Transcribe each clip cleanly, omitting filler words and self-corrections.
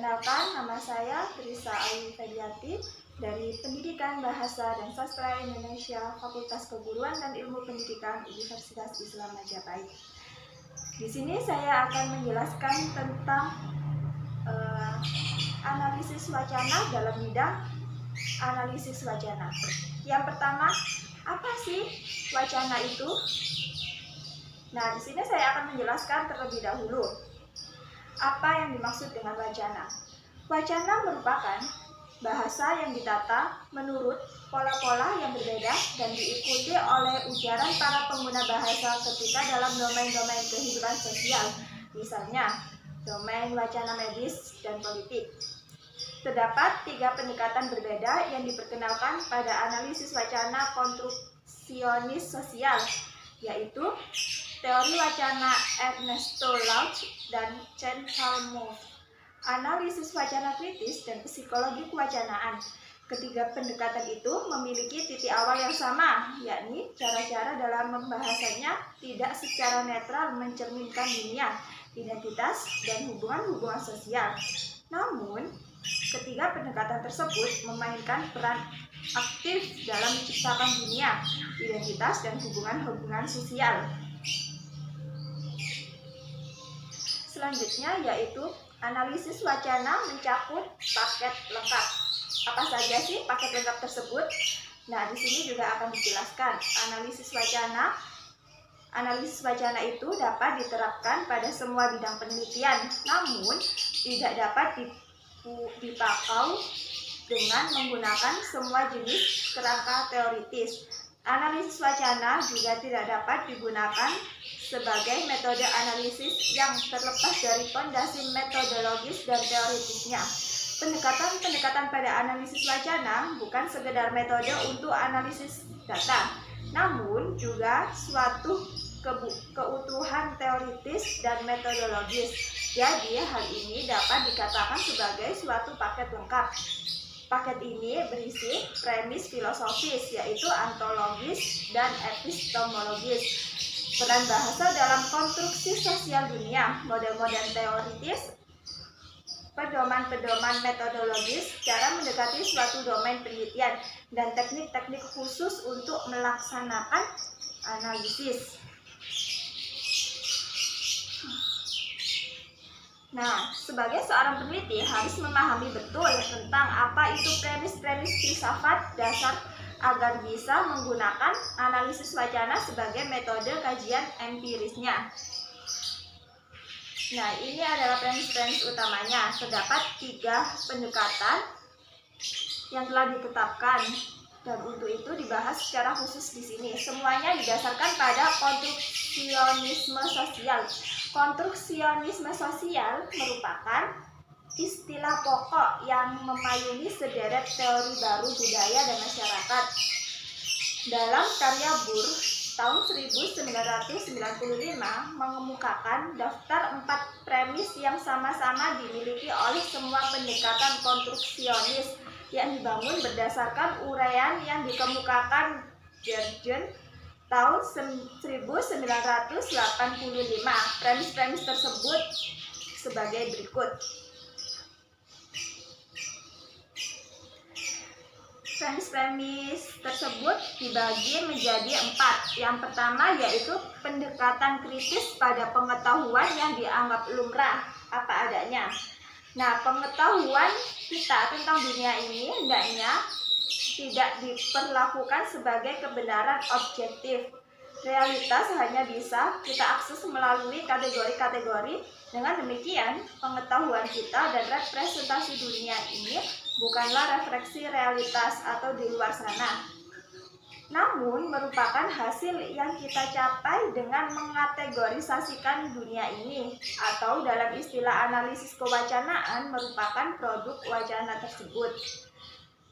Perkenalkan, nama saya Trisa Ayu Fediati dari Pendidikan Bahasa dan Sastra Indonesia, Fakultas Keguruan dan Ilmu Pendidikan Universitas Islam Majapahit. Di sini saya akan menjelaskan tentang analisis wacana dalam bidang analisis wacana. Yang pertama, apa sih wacana itu? Nah, di sini saya akan menjelaskan terlebih dahulu apa yang dimaksud dengan wacana. Wacana merupakan bahasa yang ditata menurut pola-pola yang berbeda dan diikuti oleh ujaran para pengguna bahasa ketika dalam domain-domain kehidupan sosial, misalnya domain wacana medis dan politik. Terdapat 3 pendekatan berbeda yang diperkenalkan pada analisis wacana konstruksionis sosial, yaitu teori wacana Ernesto Laux dan Chen Halmov, analisis wacana kritis, dan psikologi kewacanaan. Ketiga pendekatan itu memiliki titik awal yang sama, yakni cara-cara dalam membahasanya tidak secara netral mencerminkan dunia, identitas, dan hubungan-hubungan sosial. Namun, ketiga pendekatan tersebut memainkan peran aktif dalam menciptakan dunia, identitas, dan hubungan-hubungan sosial. Selanjutnya yaitu analisis wacana mencakup paket lengkap. Apa saja sih paket lengkap tersebut? Nah, di sini juga akan dijelaskan. Analisis wacana itu dapat diterapkan pada semua bidang penelitian, namun tidak dapat dipakau dengan menggunakan semua jenis kerangka teoritis. Analisis wacana juga tidak dapat digunakan sebagai metode analisis yang terlepas dari fondasi metodologis dan teoritisnya. Pendekatan-pendekatan pada analisis wacana bukan sekedar metode untuk analisis data, namun juga suatu keutuhan teoritis dan metodologis. Jadi, hal ini dapat dikatakan sebagai suatu paket lengkap. Paket ini berisi premis filosofis, yaitu ontologis dan epistemologis, peran bahasa dalam konstruksi sosial dunia, model-model teoritis, pedoman-pedoman metodologis, cara mendekati suatu domain penelitian, dan teknik-teknik khusus untuk melaksanakan analisis. Nah, sebagai seorang peneliti harus memahami betul tentang apa itu premis-premis filsafat dasar agar bisa menggunakan analisis wacana sebagai metode kajian empirisnya. Nah, ini adalah premis-premis utamanya. Terdapat 3 pendekatan yang telah ditetapkan dan untuk itu dibahas secara khusus di sini. Semuanya didasarkan pada konstruksionisme sosial. Konstruksionisme sosial merupakan istilah pokok yang memayungi sederet teori baru budaya dan masyarakat. Dalam karya Burr tahun 1995 mengemukakan daftar 4 premis yang sama-sama dimiliki oleh semua pendekatan konstruksionis yang dibangun berdasarkan uraian yang dikemukakan Bergen tahun 1985. Premis-premis tersebut sebagai berikut. Premis-premis tersebut dibagi menjadi 4. Yang pertama yaitu pendekatan kritis pada pengetahuan yang dianggap lumrah, apa adanya. Nah, pengetahuan kita tentang dunia ini hendaknya tidak diperlakukan sebagai kebenaran objektif. Realitas hanya bisa kita akses melalui kategori-kategori. Dengan demikian, pengetahuan kita dan representasi dunia ini bukanlah refleksi realitas atau di luar sana, namun merupakan hasil yang kita capai dengan mengategorisasikan dunia ini, atau dalam istilah analisis kewacanaan merupakan produk wacana tersebut.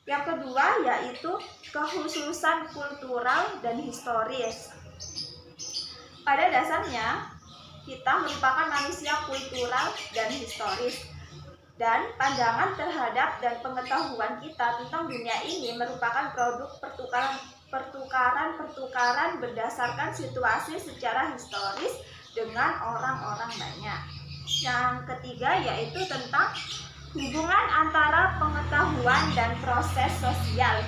Yang kedua yaitu kekhususan kultural dan historis. Pada dasarnya, kita merupakan manusia kultural dan historis, dan pandangan terhadap dan pengetahuan kita tentang dunia ini merupakan produk pertukaran berdasarkan situasi secara historis dengan orang-orang banyak. Yang ketiga yaitu tentang Hubungan antara pengetahuan dan proses sosial.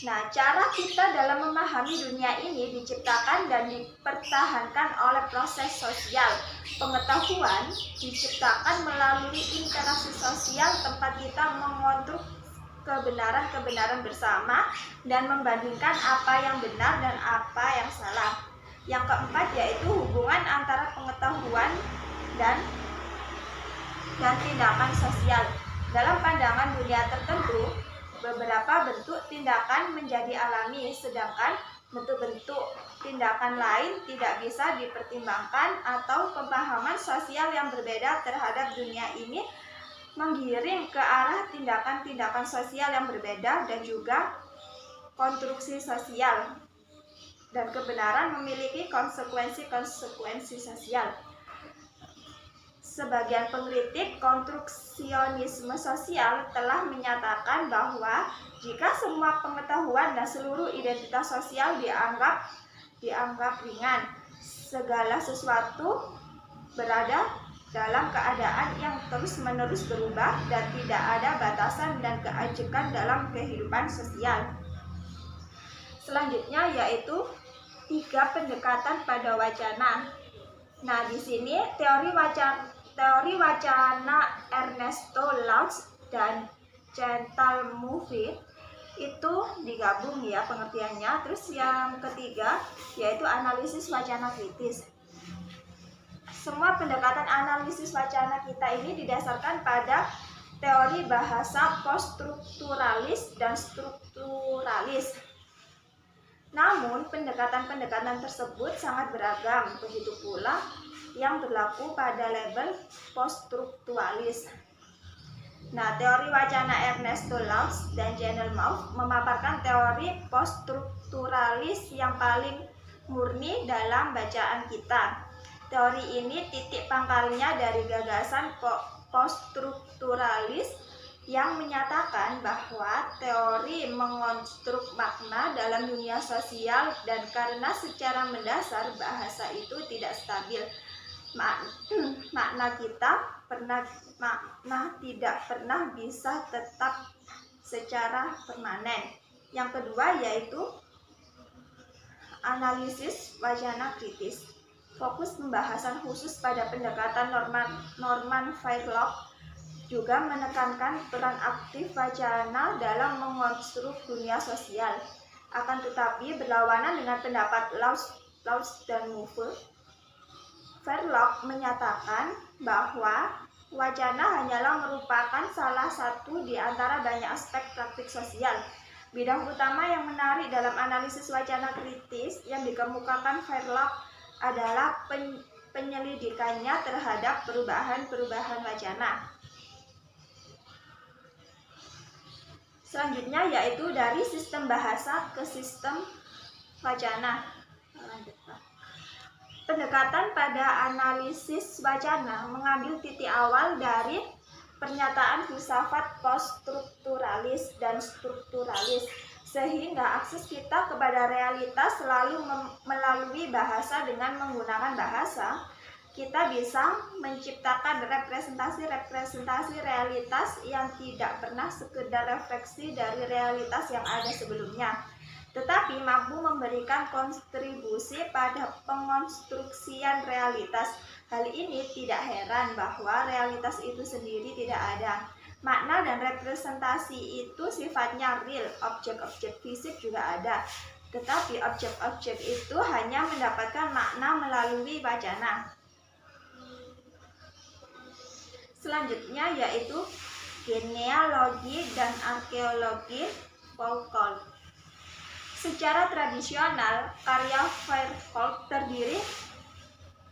Nah, cara kita dalam memahami dunia ini diciptakan dan dipertahankan oleh proses sosial. Pengetahuan diciptakan melalui interaksi sosial tempat kita mengontrol kebenaran-kebenaran bersama dan membandingkan apa yang benar dan apa yang salah. Yang keempat yaitu hubungan antara pengetahuan dan tindakan sosial. Dalam pandangan dunia tertentu, beberapa bentuk tindakan menjadi alami, sedangkan bentuk-bentuk tindakan lain tidak bisa dipertimbangkan, atau pemahaman sosial yang berbeda terhadap dunia ini menggiring ke arah tindakan-tindakan sosial yang berbeda, dan juga konstruksi sosial dan kebenaran memiliki konsekuensi-konsekuensi sosial. Sebagian pengkritik konstruksionisme sosial telah menyatakan bahwa jika semua pengetahuan dan seluruh identitas sosial dianggap ringan, segala sesuatu berada dalam keadaan yang terus-menerus berubah dan tidak ada batasan dan keajekan dalam kehidupan sosial. Selanjutnya yaitu 3 pendekatan pada wacana. Nah, di sini teori wacana Ernesto Laux dan Chantal Mouffe itu digabung ya pengertiannya. Terus yang ketiga yaitu analisis wacana kritis. Semua pendekatan analisis wacana kita ini didasarkan pada teori bahasa poststrukturalis dan strukturalis. Namun pendekatan-pendekatan tersebut sangat beragam, begitu pula yang berlaku pada label poststruktualis. Nah, teori wacana Ernesto Laux dan Chantal Mouffe memaparkan teori poststrukturalis yang paling murni dalam bacaan kita. Teori ini titik pangkalnya dari gagasan poststrukturalis yang menyatakan bahwa teori mengonstruk makna dalam dunia sosial, dan karena secara mendasar bahasa itu tidak stabil, makna tidak pernah bisa tetap secara permanen. Yang kedua yaitu analisis wacana kritis. Fokus pembahasan khusus pada pendekatan Norman Fairlock juga menekankan peran aktif wacana dalam mengonstruk dunia sosial. Akan tetapi berlawanan dengan pendapat Laux dan Mouffe, Fairlock menyatakan bahwa wacana hanyalah merupakan salah satu di antara banyak aspek praktik sosial. Bidang utama yang menarik dalam analisis wacana kritis yang dikemukakan Fairlock adalah penyelidikannya terhadap perubahan-perubahan wacana. Selanjutnya yaitu dari sistem bahasa ke sistem wacana. Pendekatan pada analisis wacana mengambil titik awal dari pernyataan filsafat poststrukturalis dan strukturalis, sehingga akses kita kepada realitas selalu melalui bahasa. Dengan menggunakan bahasa, kita bisa menciptakan representasi-representasi realitas yang tidak pernah sekedar refleksi dari realitas yang ada sebelumnya, tetapi mampu memberikan kontribusi pada pengonstruksian realitas. Hal ini tidak heran bahwa realitas itu sendiri tidak ada. Makna dan representasi itu sifatnya real, objek-objek fisik juga ada, tetapi objek-objek itu hanya mendapatkan makna melalui wacana. Selanjutnya yaitu genealogi dan arkeologi Foucault. Secara tradisional, karya Foucault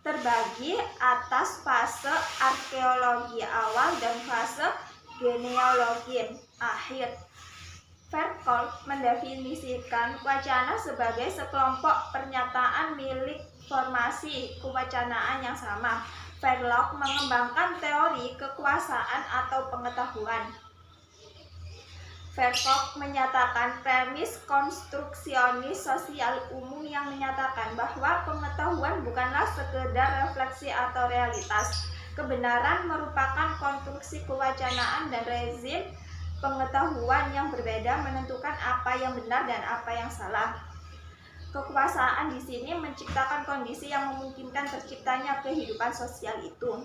terbagi atas fase arkeologi awal dan fase genealogi akhir. Foucault mendefinisikan wacana sebagai sekelompok pernyataan milik formasi kewacanaan yang sama. Fairlock mengembangkan teori kekuasaan atau pengetahuan. Foucault menyatakan premis konstruksionis sosial umum yang menyatakan bahwa pengetahuan bukanlah sekedar refleksi atau realitas, Kebenaran merupakan konstruksi kewacanaan dan rezim pengetahuan yang berbeda menentukan apa yang benar dan apa yang salah. Kekuasaan di sini menciptakan kondisi yang memungkinkan terciptanya kehidupan sosial itu.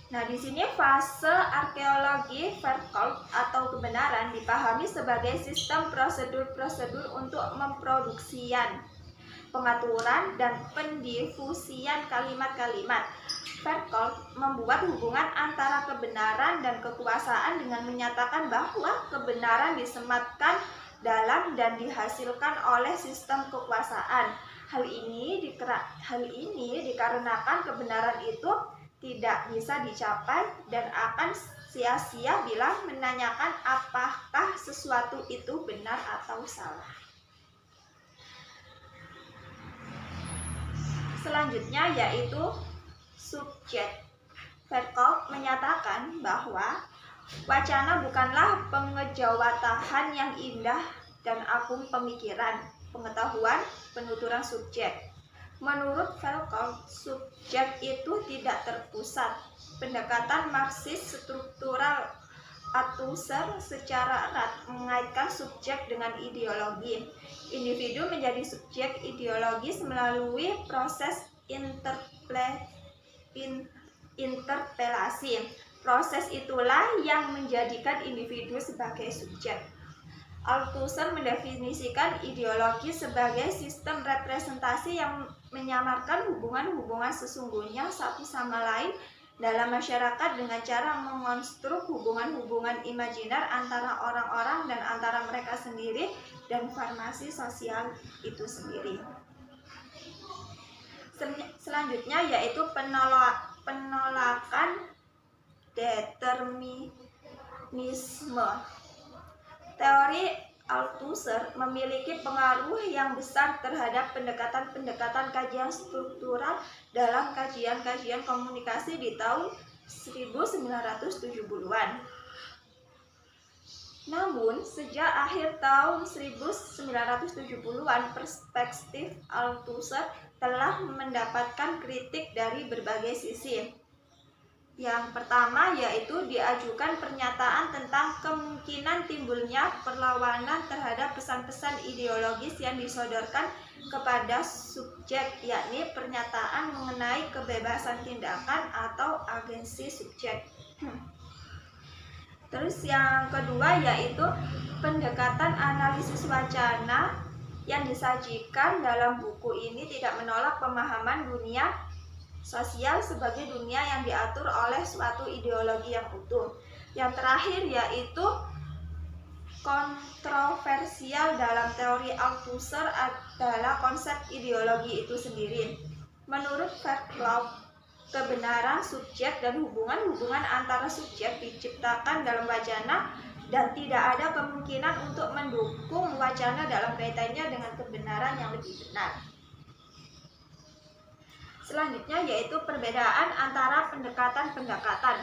Nah, di sini fase arkeologi Verkov atau kebenaran dipahami sebagai sistem prosedur-prosedur untuk memproduksian, pengaturan, dan pendifusian kalimat-kalimat. Verkov membuat hubungan antara kebenaran dan kekuasaan dengan menyatakan bahwa kebenaran disematkan dalam dan dihasilkan oleh sistem kekuasaan. Hal ini dikarenakan kebenaran itu tidak bisa dicapai dan akan sia-sia bila menanyakan apakah sesuatu itu benar atau salah. Selanjutnya yaitu subjek. Verkov menyatakan bahwa wacana bukanlah pengejawatahan yang indah dan agung pemikiran, pengetahuan, penuturan subjek. Menurut Verkov, subjek itu tidak terpusat. Pendekatan Marxis struktural Althusser secara erat mengaitkan subjek dengan ideologi. Individu menjadi subjek ideologis melalui proses interpelasi. Proses itulah yang menjadikan individu sebagai subjek. Althusser mendefinisikan ideologi sebagai sistem representasi yang menyamarkan hubungan-hubungan sesungguhnya satu sama lain dalam masyarakat dengan cara mengonstruk hubungan-hubungan imajiner antara orang-orang dan antara mereka sendiri dan formasi sosial itu sendiri. Selanjutnya yaitu penolakan determinisme. Teori Althusser memiliki pengaruh yang besar terhadap pendekatan-pendekatan kajian struktural dalam kajian-kajian komunikasi di tahun 1970-an. Namun, sejak akhir tahun 1970-an, perspektif Althusser telah mendapatkan kritik dari berbagai sisi. Yang pertama yaitu diajukan pernyataan tentang kemungkinan timbulnya perlawanan terhadap pesan-pesan ideologis yang disodorkan kepada subjek, yakni pernyataan mengenai kebebasan tindakan atau agensi subjek. Terus yang kedua yaitu pendekatan analisis wacana yang disajikan dalam buku ini tidak menolak pemahaman dunia sosial sebagai dunia yang diatur oleh suatu ideologi yang utuh. Yang terakhir yaitu kontroversial dalam teori Althusser adalah konsep ideologi itu sendiri. Menurut Verkov, kebenaran subjek dan hubungan-hubungan antara subjek diciptakan dalam wacana dan tidak ada kemungkinan untuk mendukung wacana dalam kaitannya dengan kebenaran yang lebih benar. Selanjutnya yaitu perbedaan antara pendekatan-pendekatan.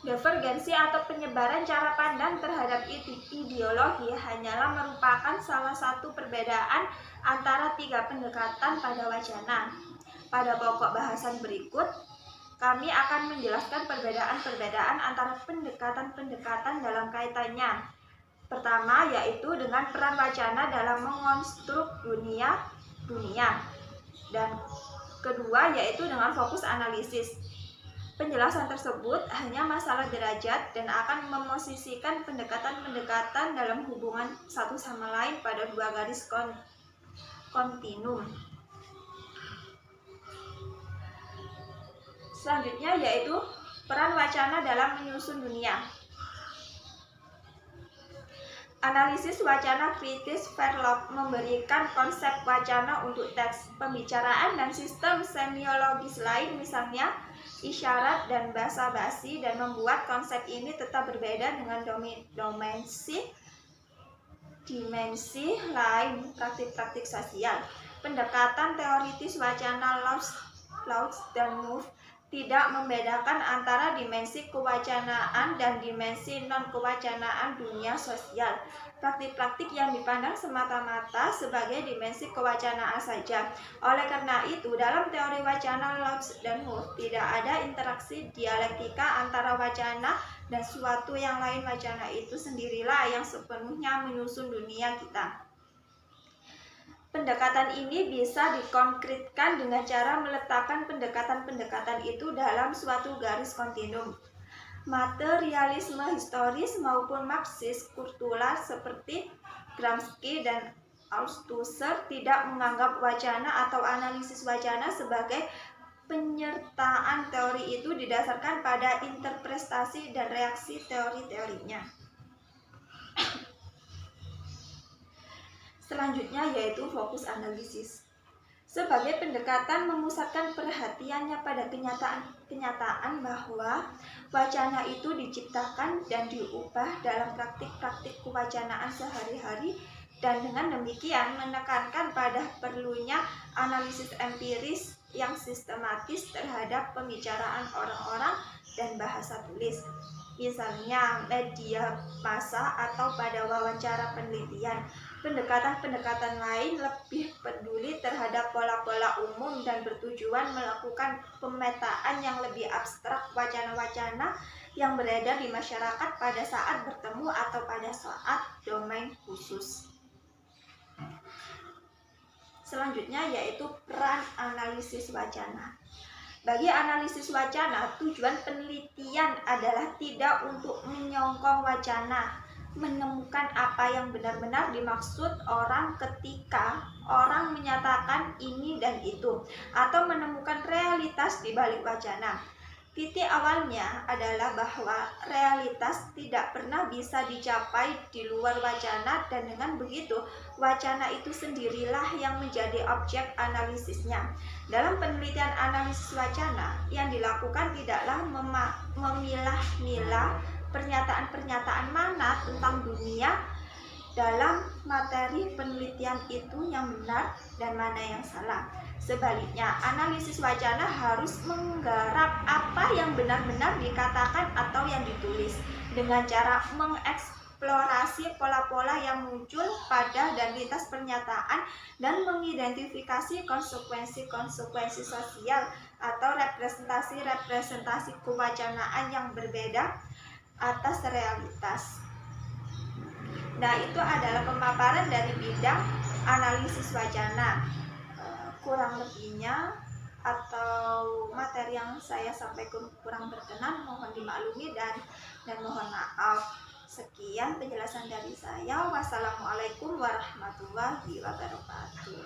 Divergensi atau penyebaran cara pandang terhadap ideologi hanyalah merupakan salah satu perbedaan antara tiga pendekatan pada wacana. Pada pokok bahasan berikut, kami akan menjelaskan perbedaan-perbedaan antara pendekatan-pendekatan dalam kaitannya. Pertama yaitu dengan peran wacana dalam mengonstruk dunia. Dan kedua yaitu dengan fokus analisis. Penjelasan tersebut hanya masalah derajat dan akan memosisikan pendekatan-pendekatan dalam hubungan satu sama lain pada dua garis kontinum. Selanjutnya yaitu peran wacana dalam menyusun dunia. Analisis wacana kritis Verkov memberikan konsep wacana untuk teks, pembicaraan, dan sistem semiologis lain, misalnya isyarat dan basa-basi, dan membuat konsep ini tetap berbeda dengan dimensi lain praktik-praktik sosial. Pendekatan teoritis wacana Laws dan Move tidak membedakan antara dimensi kewacanaan dan dimensi non-kewacanaan dunia sosial. Praktik-praktik yang dipandang semata-mata sebagai dimensi kewacanaan saja. Oleh karena itu, dalam teori wacana Lobs dan Hoof tidak ada interaksi dialektika antara wacana dan suatu yang lain. Wacana itu sendirilah yang sepenuhnya menyusun dunia kita. Pendekatan ini bisa dikonkretkan dengan cara meletakkan pendekatan-pendekatan itu dalam suatu garis kontinum. Materialisme historis maupun Marxis kultural seperti Gramsci dan Althusser tidak menganggap wacana atau analisis wacana sebagai penyertaan teori itu didasarkan pada interpretasi dan reaksi teori-teorinya. Selanjutnya yaitu fokus analisis. Sebagai pendekatan memusatkan perhatiannya pada kenyataan bahwa wacana itu diciptakan dan diubah dalam praktik-praktik kewacanaan sehari-hari, dan dengan demikian menekankan pada perlunya analisis empiris yang sistematis terhadap pembicaraan orang-orang dan bahasa tulis. Misalnya media massa atau pada wawancara penelitian. Pendekatan-pendekatan lain lebih peduli terhadap pola-pola umum dan bertujuan melakukan pemetaan yang lebih abstrak wacana-wacana yang beredar di masyarakat pada saat bertemu atau pada saat domain khusus. Selanjutnya yaitu peran analisis wacana. Bagi analisis wacana, tujuan penelitian adalah tidak untuk menyongkong wacana, menemukan apa yang benar-benar dimaksud orang ketika orang menyatakan ini dan itu, atau menemukan realitas di balik wacana. Titik awalnya adalah bahwa realitas tidak pernah bisa dicapai di luar wacana, dan dengan begitu wacana itu sendirilah yang menjadi objek analisisnya. Dalam penelitian analisis wacana, yang dilakukan tidaklah memilah-milah pernyataan-pernyataan mana tentang dunia dalam materi penelitian itu yang benar dan mana yang salah. Sebaliknya, analisis wacana harus menggarap apa yang benar-benar dikatakan atau yang ditulis dengan cara mengeksplorasi pola-pola yang muncul pada dan lintas pernyataan dan mengidentifikasi konsekuensi-konsekuensi sosial atau representasi-representasi kewacanaan yang berbeda atas realitas. Nah, itu adalah pemaparan dari bidang analisis wacana. Kurang lebihnya atau materi yang saya sampaikan kurang berkenan mohon dimaklumi dan mohon maaf. Sekian penjelasan dari saya. Wassalamualaikum warahmatullahi wabarakatuh.